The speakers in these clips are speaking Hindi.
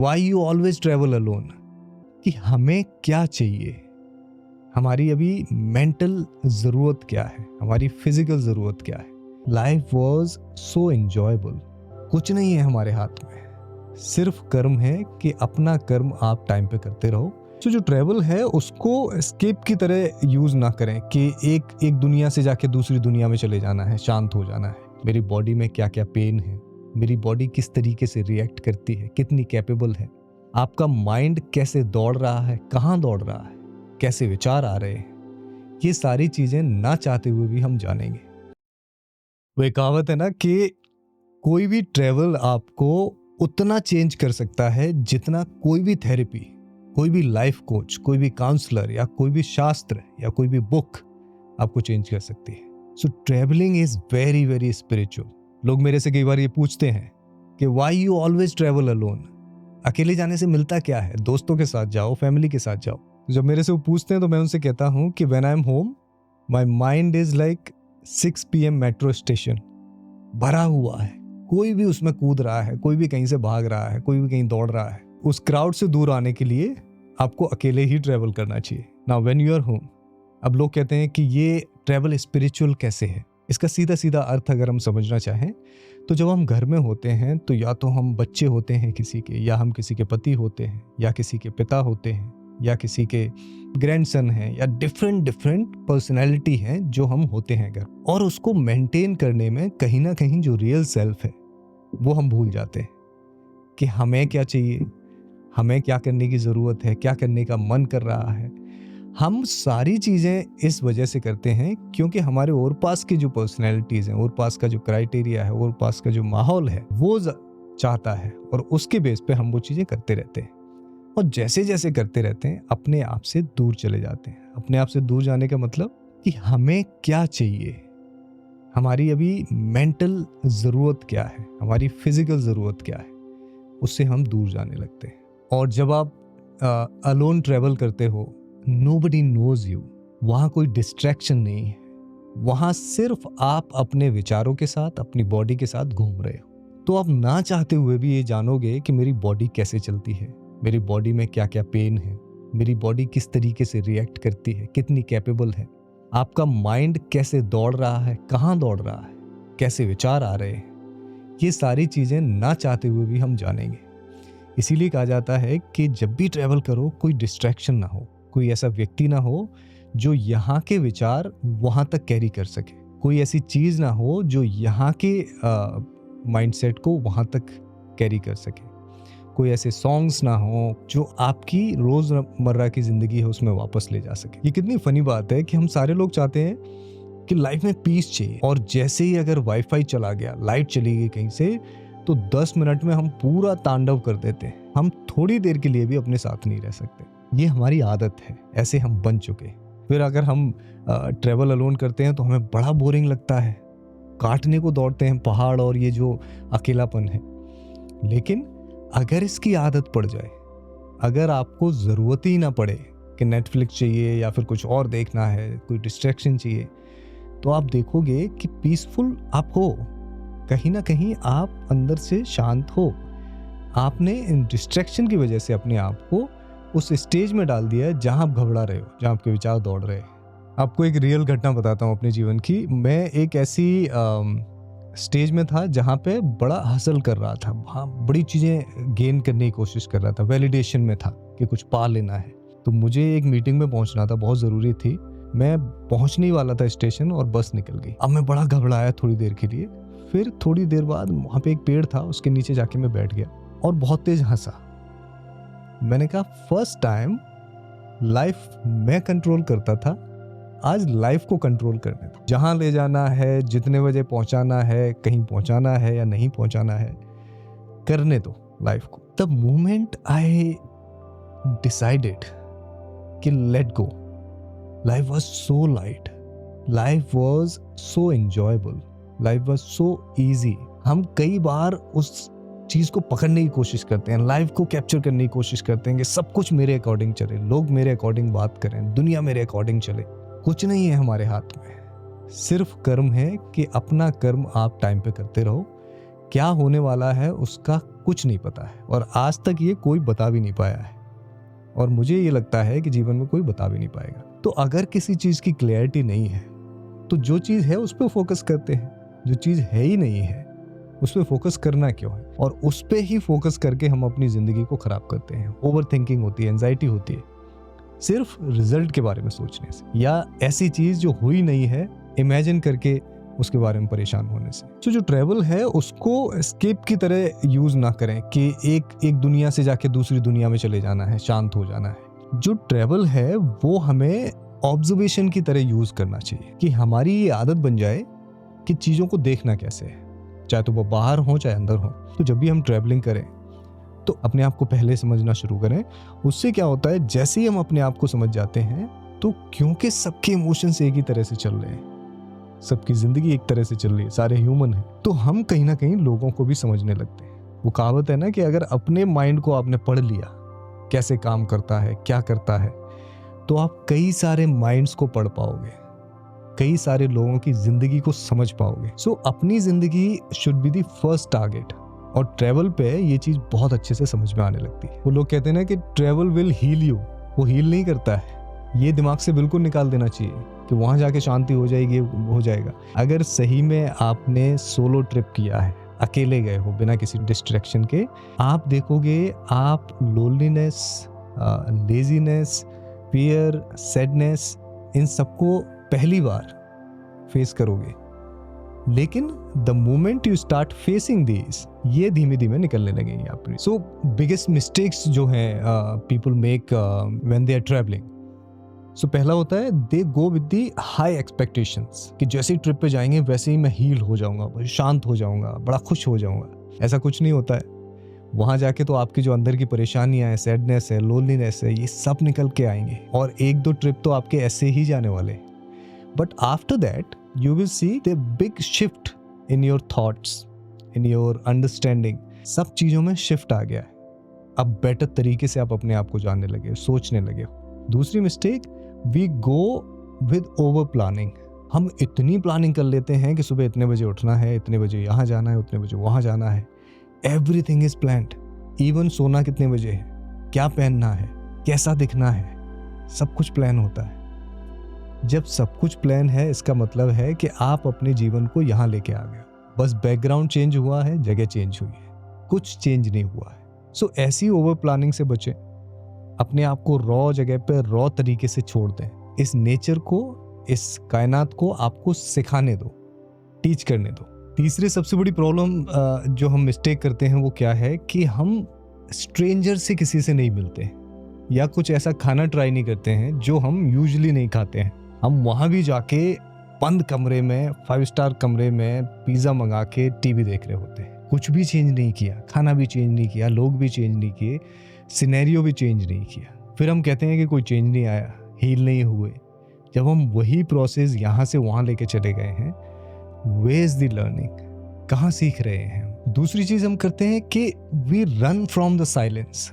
Why you always travel alone, कि हमें क्या चाहिए, हमारी अभी मेंटल ज़रूरत क्या है, हमारी फिजिकल ज़रूरत क्या है। Life was so enjoyable. कुछ नहीं है हमारे हाथ में, सिर्फ कर्म है कि अपना कर्म आप टाइम पे करते रहो। तो जो ट्रैवल है उसको एस्केप की तरह यूज़ ना करें कि एक दुनिया से जाके दूसरी दुनिया में चले जाना है, शांत हो जाना है। मेरी बॉडी में क्या क्या पेन है, मेरी बॉडी किस तरीके से रिएक्ट करती है, कितनी कैपेबल है, आपका माइंड कैसे दौड़ रहा है, कहाँ दौड़ रहा है, कैसे विचार आ रहे हैं, ये सारी चीज़ें ना चाहते हुए भी हम जानेंगे। वो एक कहावत है ना कि कोई भी ट्रैवल आपको उतना चेंज कर सकता है जितना कोई भी थेरेपी, कोई भी लाइफ कोच, कोई भी काउंसलर या कोई भी शास्त्र या कोई भी बुक आपको चेंज कर सकती है। सो travelling is very very spiritual. लोग मेरे से कई बार ये पूछते हैं कि why you always travel alone. अकेले जाने से मिलता क्या है, दोस्तों के साथ जाओ, फैमिली के साथ जाओ। जब मेरे से वो पूछते हैं तो मैं उनसे कहता हूँ कि when I am home my mind is like 6 PM metro station, भरा हुआ है। कोई भी उसमें कूद रहा है, कोई भी कहीं से भाग रहा है, कोई भी कहीं दौड़ रहा है। उस क्राउड से दूर आने के लिए आपको अकेले ही ट्रैवल करना चाहिए। Now when you are home, अब लोग कहते हैं कि ये ट्रैवल स्पिरिचुअल कैसे है। इसका सीधा सीधा अर्थ अगर हम समझना चाहें तो जब हम घर में होते हैं तो या तो हम बच्चे होते हैं किसी के, या हम किसी के पति होते हैं, या किसी के पिता होते हैं, या किसी के ग्रैंडसन हैं, या डिफरेंट डिफरेंट पर्सनैलिटी हैं जो हम होते हैं घर। और उसको मेंटेन करने में कहीं ना कहीं जो रियल सेल्फ है वो हम भूल जाते हैं कि हमें क्या चाहिए, हमें क्या करने की ज़रूरत है, क्या करने का मन कर रहा है। हम सारी चीज़ें इस वजह से करते हैं क्योंकि हमारे और पास की जो पर्सनैलिटीज़ हैं, और पास का जो क्राइटेरिया है, और पास का जो माहौल है वो चाहता है, और उसके बेस पे हम वो चीज़ें करते रहते हैं। और जैसे जैसे करते रहते हैं अपने आप से दूर चले जाते हैं। अपने आप से दूर जाने का मतलब कि हमें क्या चाहिए, हमारी अभी मेंटल ज़रूरत क्या है, हमारी फिजिकल ज़रूरत क्या है, उससे हम दूर जाने लगते हैं। और जब आप अलोन ट्रैवल करते हो, नोबडी नोज यू, वहाँ कोई डिस्ट्रैक्शन नहीं है, वहाँ सिर्फ आप अपने विचारों के साथ, अपनी बॉडी के साथ घूम रहे हो। तो आप ना चाहते हुए भी ये जानोगे कि मेरी बॉडी कैसे चलती है, मेरी बॉडी में क्या क्या पेन है, मेरी बॉडी किस तरीके से रिएक्ट करती है, कितनी कैपेबल है, आपका माइंड कैसे दौड़ रहा है, कहाँ दौड़ रहा है, कैसे विचार आ रहे हैं। ये सारी चीज़ें ना चाहते हुए भी हम जानेंगे। इसीलिए कहा जाता है कि जब भी ट्रैवल करो कोई डिस्ट्रैक्शन ना हो, कोई ऐसा व्यक्ति ना हो जो यहाँ के विचार वहाँ तक कैरी कर सके, कोई ऐसी चीज़ ना हो जो यहाँ के माइंडसेट को वहाँ तक कैरी कर सके, कोई ऐसे सॉन्ग्स ना हो जो आपकी रोज़मर्रा की ज़िंदगी है उसमें वापस ले जा सके। ये कितनी फ़नी बात है कि हम सारे लोग चाहते हैं कि लाइफ में पीस चाहिए, और जैसे ही अगर वाईफाई चला गया, लाइट चली गई कहीं से, तो 10 मिनट में हम पूरा तांडव कर देते हैं। हम थोड़ी देर के लिए भी अपने साथ नहीं रह सकते। ये हमारी आदत है, ऐसे हम बन चुके। फिर अगर हम ट्रैवल अलोन करते हैं तो हमें बड़ा बोरिंग लगता है, काटने को दौड़ते हैं पहाड़ और ये जो अकेलापन है। लेकिन अगर इसकी आदत पड़ जाए, अगर आपको ज़रूरत ही ना पड़े कि नेटफ्लिक्स चाहिए या फिर कुछ और देखना है, कोई डिस्ट्रैक्शन चाहिए, तो आप देखोगे कि पीसफुल आप हो, कहीं ना कहीं आप अंदर से शांत हो। आपने इन डिस्ट्रैक्शन की वजह से अपने आप को उस स्टेज में डाल दिया है जहां आप घबरा रहे हो, जहां आपके विचार दौड़ रहे हैं। आपको एक रियल घटना बताता हूँ अपने जीवन की। मैं एक ऐसी स्टेज में था जहाँ पे बड़ा हासिल कर रहा था, वहाँ बड़ी चीज़ें गेन करने की कोशिश कर रहा था, वैलिडेशन में था कि कुछ पा लेना है। तो मुझे एक मीटिंग में पहुँचना था, बहुत ज़रूरी थी। मैं पहुँचने ही वाला था स्टेशन और बस निकल गई। अब मैं बड़ा घबराया थोड़ी देर के लिए। फिर थोड़ी देर बाद वहाँ पे एक पेड़ था, उसके नीचे जाके मैं बैठ गया और बहुत तेज हंसा। मैंने कहा फर्स्ट टाइम लाइफ मैं कंट्रोल करता था, आज लाइफ को कंट्रोल करने दो। जहाँ ले जाना है, जितने बजे पहुँचाना है, कहीं पहुँचाना है या नहीं पहुँचाना है, करने दो लाइफ को। द मोमेंट आई डिसाइडेड कि let go, life was so light, life was so enjoyable, life was so easy. हम कई बार उस चीज़ को पकड़ने की कोशिश करते हैं, लाइफ को कैप्चर करने की कोशिश करते हैं कि सब कुछ मेरे अकॉर्डिंग चले, लोग मेरे अकॉर्डिंग बात करें, दुनिया मेरे अकॉर्डिंग चले। कुछ नहीं है हमारे हाथ में, सिर्फ कर्म है कि अपना कर्म आप टाइम पे करते रहो। क्या होने वाला है उसका कुछ नहीं पता है और आज तक ये कोई बता भी नहीं पाया है, और मुझे ये लगता है कि जीवन में कोई बता भी नहीं पाएगा। तो अगर किसी चीज़ की क्लैरिटी नहीं है तो जो चीज़ है उस पर फोकस करते हैं, जो चीज़ है ही नहीं है उस पर फोकस करना क्यों है, और उस पर ही फोकस करके हम अपनी ज़िंदगी को ख़राब करते हैं। ओवर थिंकिंग होती है, एंजाइटी होती है सिर्फ रिजल्ट के बारे में सोचने से, या ऐसी चीज़ जो हुई नहीं है इमेजिन करके उसके बारे में परेशान होने से। तो जो ट्रैवल है उसको एस्केप की तरह यूज़ ना करें कि एक दुनिया से जाके दूसरी दुनिया में चले जाना है, शांत हो जाना है। जो ट्रैवल है वो हमें ऑब्जर्वेशन की तरह यूज़ करना चाहिए, कि हमारी ये आदत बन जाए कि चीज़ों को देखना कैसे है, चाहे तो वो बाहर हो चाहे अंदर हो। तो जब भी हम ट्रैवलिंग करें तो अपने आप को पहले समझना शुरू करें। उससे क्या होता है, जैसे ही हम अपने आप को समझ जाते हैं तो क्योंकि सबके इमोशंस एक ही तरह से चल रहे हैं, सबकी ज़िंदगी एक तरह से चल रही है, सारे ह्यूमन हैं, तो हम कहीं ना कहीं लोगों को भी समझने लगते हैं। वो कहावत है ना कि अगर अपने माइंड को आपने पढ़ लिया कैसे काम करता है, क्या करता है, तो आप कई सारे माइंड्स को पढ़ पाओगे, कई सारे लोगों की ज़िंदगी को समझ पाओगे। सो अपनी ज़िंदगी should be the first target, और ट्रैवल पे ये चीज़ बहुत अच्छे से समझ में आने लगती है। वो लोग कहते हैं ना कि ट्रैवल विल हील यू, वो हील नहीं करता है। ये दिमाग से बिल्कुल निकाल देना चाहिए कि वहाँ जाके शांति हो जाएगी, हो जाएगा। अगर सही में आपने सोलो ट्रिप किया है, अकेले गए हो बिना किसी डिस्ट्रैक्शन के, आप देखोगे आप लोनलीनेस, लेजीनेस, फियर, सैडनेस, इन सबको पहली बार फेस करोगे। लेकिन the moment you start facing this, ये धीमे धीमे निकलने लगेंगे आपके। सो बिगेस्ट मिस्टेक्स जो हैं people make when they are travelling. So पहला होता है they go with the high expectations, कि जैसे ही ट्रिप पे जाएंगे वैसे ही मैं हील हो जाऊंगा, शांत हो जाऊंगा, बड़ा खुश हो जाऊंगा। ऐसा कुछ नहीं होता है। वहाँ जाके तो आपकी जो अंदर की परेशानियां हैं, सैडनेस है, लोनलीनेस है, ये सब निकल के आएंगे, और एक दो ट्रिप तो आपके ऐसे ही जाने वाले। But after that you will see the big shift in your thoughts, in your understanding। सब चीज़ों में शिफ्ट आ गया है। अब बेटर तरीके से आप अपने आप को जानने लगे, सोचने लगे हो। दूसरी mistake, we go with over planning. हम इतनी प्लानिंग कर लेते हैं कि सुबह इतने बजे उठना है, इतने बजे यहाँ जाना है, उतने बजे वहाँ जाना है। Everything is planned. इवन सोना कितने बजे है, क्या पहनना है, कैसा दिखना है, सब कुछ प्लान होता है। जब सब कुछ प्लान है इसका मतलब है कि आप अपने जीवन को यहाँ लेके आ गए। बस बैकग्राउंड चेंज हुआ है, जगह चेंज हुई है, कुछ चेंज नहीं हुआ है। सो ऐसी ओवर प्लानिंग से बचें। अपने आप को रॉ जगह पे रॉ तरीके से छोड़ दें। इस नेचर को, इस कायनात को आपको सिखाने दो, टीच करने दो। तीसरी सबसे बड़ी प्रॉब्लम जो हम मिस्टेक करते हैं वो क्या है कि हम स्ट्रेंजर से किसी से नहीं मिलते, या कुछ ऐसा खाना ट्राई नहीं करते हैं जो हम यूजुअली नहीं खाते हैं। हम वहाँ भी जाके बंद कमरे में, 5 स्टार कमरे में पिज़्ज़ा मंगा के टीवी देख रहे होते हैं। कुछ भी चेंज नहीं किया, खाना भी चेंज नहीं किया, लोग भी चेंज नहीं किए, सिनेरियो भी चेंज नहीं किया। फिर हम कहते हैं कि कोई चेंज नहीं आया, हील नहीं हुए। जब हम वही प्रोसेस यहाँ से वहाँ लेके चले गए हैं, वेयर इज द लर्निंग, कहाँ सीख रहे हैं। दूसरी चीज़ हम करते हैं कि we run from the silence.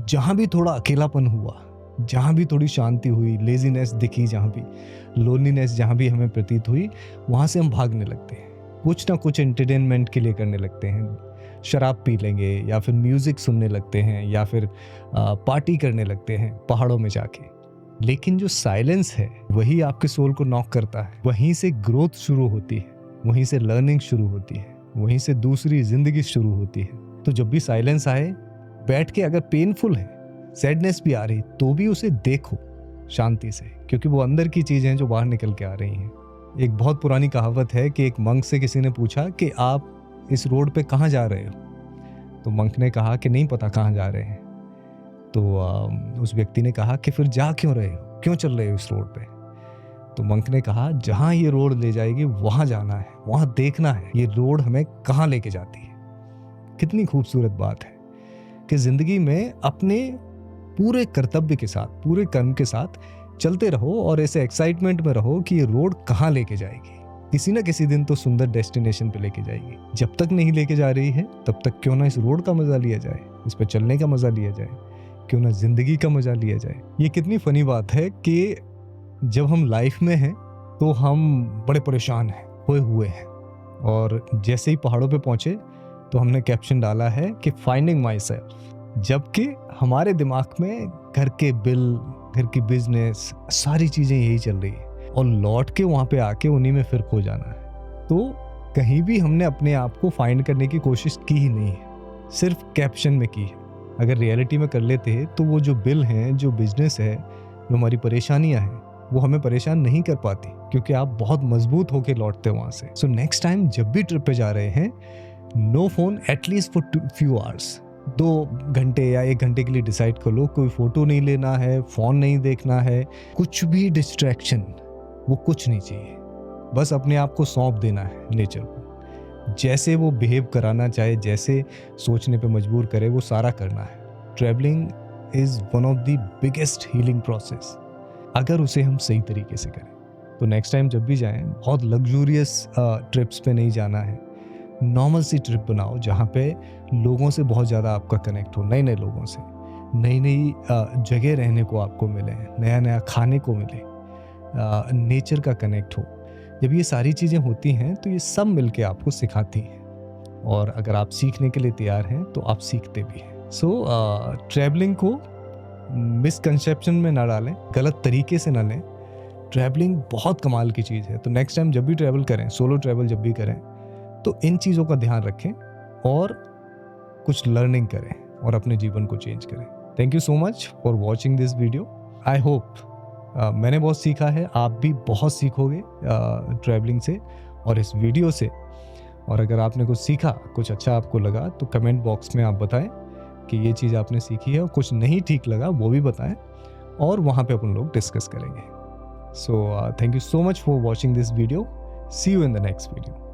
जहाँ भी थोड़ा अकेलापन हुआ, जहाँ भी थोड़ी शांति हुई, लेजीनेस दिखी, जहाँ भी लोनलीनेस जहाँ भी हमें प्रतीत हुई, वहाँ से हम भागने लगते हैं। कुछ ना कुछ एंटरटेनमेंट के लिए करने लगते हैं। शराब पी लेंगे, या फिर म्यूज़िक सुनने लगते हैं, या फिर पार्टी करने लगते हैं पहाड़ों में जाके। लेकिन जो साइलेंस है वही आपके सोल को नॉक करता है। वहीं से ग्रोथ शुरू होती है, वहीं से लर्निंग शुरू होती है, वहीं से दूसरी ज़िंदगी शुरू होती है। तो जब भी साइलेंस आए, बैठ के, अगर पेनफुल है, सैडनेस भी आ रही, तो भी उसे देखो शांति से, क्योंकि वो अंदर की चीज़ें हैं जो बाहर निकल के आ रही हैं। एक बहुत पुरानी कहावत है कि एक मंक से किसी ने पूछा कि आप इस रोड पे कहाँ जा रहे हो, तो मंक ने कहा कि नहीं पता कहाँ जा रहे हैं। तो उस व्यक्ति ने कहा कि फिर जा क्यों रहे हो, क्यों चल रहे हो इस रोड पे। तो मंक ने कहा जहाँ ये रोड ले जाएगी वहाँ जाना है, वहाँ देखना है ये रोड हमें कहाँ लेके जाती है। कितनी खूबसूरत बात है कि ज़िंदगी में अपने पूरे कर्तव्य के साथ, पूरे कर्म के साथ चलते रहो, और ऐसे एक्साइटमेंट में रहो कि ये रोड कहाँ लेके जाएगी। किसी ना किसी दिन तो सुंदर डेस्टिनेशन पे लेके जाएगी। जब तक नहीं लेके जा रही है तब तक क्यों ना इस रोड का मज़ा लिया जाए, इस पर चलने का मज़ा लिया जाए, क्यों ना ज़िंदगी का मज़ा लिया जाए। ये कितनी फ़नी बात है कि जब हम लाइफ में हैं तो हम बड़े परेशान हैं, खोए हुए हैं, और जैसे ही पहाड़ों पे पहुँचे तो हमने कैप्शन डाला है कि फाइंडिंग माई सेल्फ, जबकि हमारे दिमाग में घर के बिल, घर की बिजनेस, सारी चीज़ें यही चल रही है और लौट के वहाँ पे आके उन्हीं में फिर खो जाना है। तो कहीं भी हमने अपने आप को फाइंड करने की कोशिश की ही नहीं है, सिर्फ कैप्शन में की है। अगर रियलिटी में कर लेते तो वो जो बिल हैं, जो बिजनेस है, जो हमारी परेशानियां हैं, वो हमें परेशान नहीं कर पाती, क्योंकि आप बहुत मजबूत होके लौटते हो वहाँ से। सो नेक्स्ट टाइम जब भी ट्रिप पे जा रहे हैं, no phone at least for few hours, 2 घंटे या 1 घंटे के लिए डिसाइड कर लो। कोई फोटो नहीं लेना है, फोन नहीं देखना है, कुछ भी डिस्ट्रैक्शन वो कुछ नहीं चाहिए। बस अपने आप को सौंप देना है नेचर को, जैसे वो बिहेव कराना चाहे, जैसे सोचने पे मजबूर करे, वो सारा करना है। Travelling is one of the biggest healing process, अगर उसे हम सही तरीके से करें। तो नेक्स्ट टाइम जब भी जाएं, बहुत लग्जूरियस ट्रिप्स पे नहीं जाना है, नॉर्मल सी ट्रिप बनाओ जहाँ पे लोगों से बहुत ज़्यादा आपका कनेक्ट हो, नए नए लोगों से, नई नई जगह रहने को आपको मिले, नया नया खाने को मिले, नेचर का कनेक्ट हो। जब ये सारी चीज़ें होती हैं तो ये सब मिलके आपको सिखाती हैं, और अगर आप सीखने के लिए तैयार हैं तो आप सीखते भी हैं। सो ट्रैवलिंग को मिसकंसेप्शन में ना डालें, गलत तरीके से ना लें। ट्रैवलिंग बहुत कमाल की चीज़ है। तो नेक्स्ट टाइम जब भी ट्रैवल करें, सोलो ट्रैवल जब भी करें, तो इन चीज़ों का ध्यान रखें और कुछ लर्निंग करें और अपने जीवन को चेंज करें। Thank you so much for watching this video. I hope मैंने बहुत सीखा है, आप भी बहुत सीखोगे ट्रैवलिंग से और इस वीडियो से। और अगर आपने कुछ सीखा, कुछ अच्छा आपको लगा, तो कमेंट बॉक्स में आप बताएं कि ये चीज़ आपने सीखी है, और कुछ नहीं ठीक लगा वो भी बताएं, और वहाँ पे अपन लोग डिस्कस करेंगे। So thank you so much for watching this video. See you in the next video.